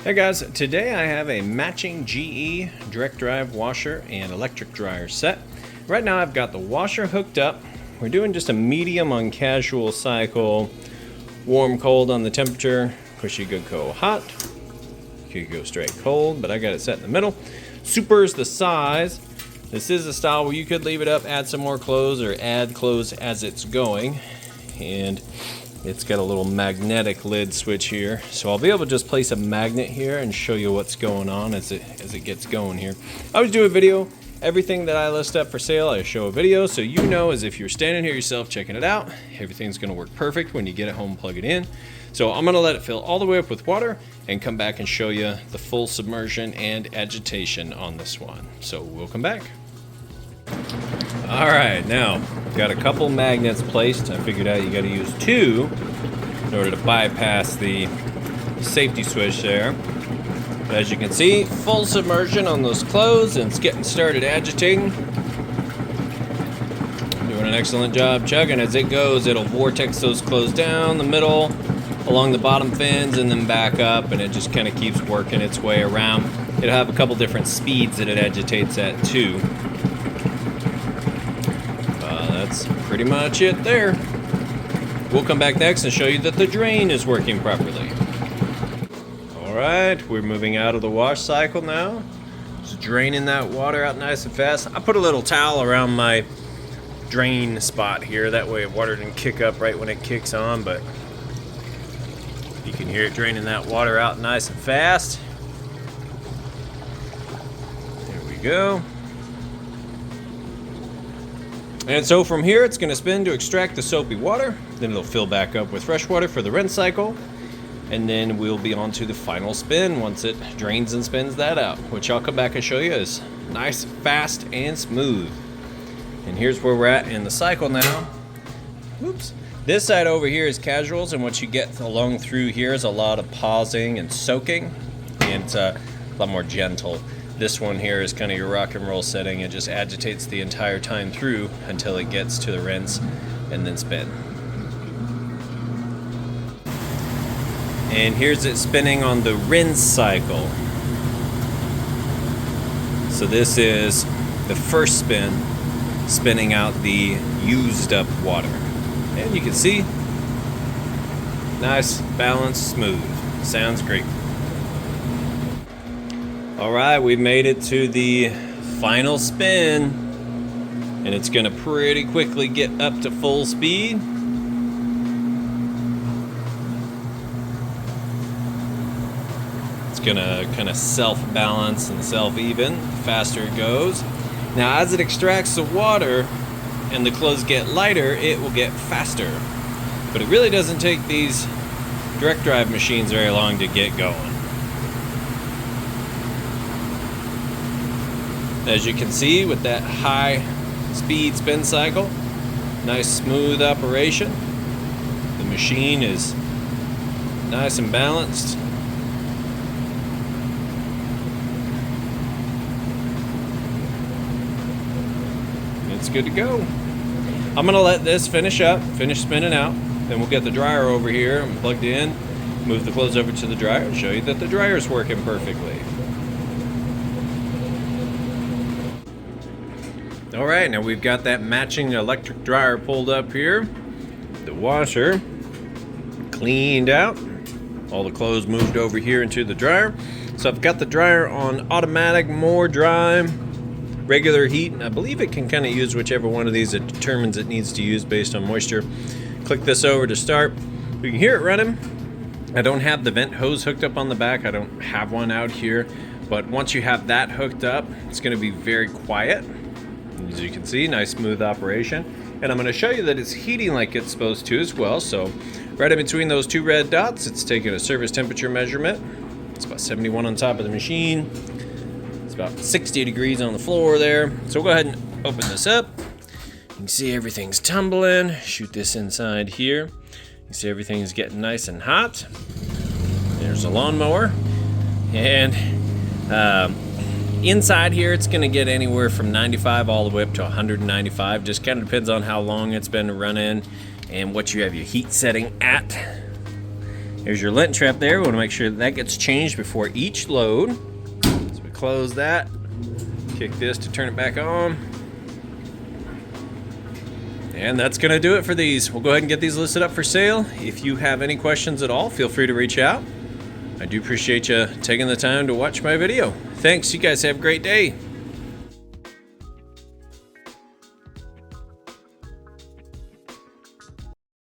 Hey guys, today I have a matching GE direct drive washer and electric dryer set. Right now I've got the washer hooked up. We're doing just a medium on casual cycle, warm cold on the temperature. Of course you could go hot, you could go straight cold, but I got it set in the middle. Super is the size. This is a style where you could leave it up, add some more clothes, or add clothes as it's going. And it's got a little magnetic lid switch here, so I'll be able to just place a magnet here and show you what's going on as it gets going here. I always do a video. Everything that I list up for sale, I show a video, so you know as if you're standing here yourself checking it out, everything's going to work perfect when you get it home, plug it in. So I'm going to let it fill all the way up with water and come back and show you the full submersion and agitation on this one. So we'll come back. All right, now got a couple magnets placed. I figured out you got to use two in order to bypass the safety switch there. But as you can see, full submersion on those clothes, and it's getting started agitating. Doing an excellent job chugging. As it goes, it'll vortex those clothes down the middle, along the bottom fins, and then back up, and it just kind of keeps working its way around. It'll have a couple different speeds that it agitates at too. That's pretty much it there. We'll come back next and show you that the drain is working properly. All right, we're moving out of the wash cycle now. Just draining that water out nice and fast. I put a little towel around my drain spot here. That way water didn't kick up right when it kicks on, but you can hear it draining that water out nice and fast. There we go. And so from here, it's going to spin to extract the soapy water. Then it'll fill back up with fresh water for the rinse cycle. And then we'll be on to the final spin once it drains and spins that out, which I'll come back and show you is nice, fast, and smooth. And here's where we're at in the cycle now. Whoops. This side over here is casuals, and what you get along through here is a lot of pausing and soaking. And it's a lot more gentle. This one here is kind of your rock and roll setting. It just agitates the entire time through until it gets to the rinse and then spin. And here's it spinning on the rinse cycle. So this is the first spin, spinning out the used up water. And you can see, nice, balanced, smooth. Sounds great. All right, we've made it to the final spin, and it's gonna pretty quickly get up to full speed. It's gonna kind of self-balance and self-even the faster it goes. Now, as it extracts the water and the clothes get lighter, it will get faster. But it really doesn't take these direct drive machines very long to get going. As you can see, with that high speed spin cycle, nice smooth operation. The machine is nice and balanced. It's good to go. I'm gonna let this finish spinning out, then we'll get the dryer over here and plugged in, move the clothes over to the dryer and show you that the dryer is working perfectly. All right, now we've got that matching electric dryer pulled up here. The washer cleaned out. All the clothes moved over here into the dryer. So I've got the dryer on automatic, more dry, regular heat, and I believe it can kind of use whichever one of these it determines it needs to use based on moisture. Click this over to start. You can hear it running. I don't have the vent hose hooked up on the back. I don't have one out here, but once you have that hooked up, it's going to be very quiet. As you can see, nice smooth operation. And I'm going to show you that it's heating like it's supposed to as well. So right in between those two red dots, it's taking a surface temperature measurement. It's about 71 on top of the machine. It's about 60 degrees on the floor there. So we'll go ahead and open this up. You can see everything's tumbling. Shoot this inside here. You can see everything's getting nice and hot. There's a lawnmower. And inside here, it's going to get anywhere from 95 all the way up to 195. Just kind of depends on how long it's been running and what you have your heat setting at. There's your lint trap there. We want to make sure that gets changed before each load. So we close that, kick this to turn it back on. And that's going to do it for these. We'll go ahead and get these listed up for sale. If you have any questions at all, feel free to reach out. I do appreciate you taking the time to watch my video. Thanks. You guys have a great day.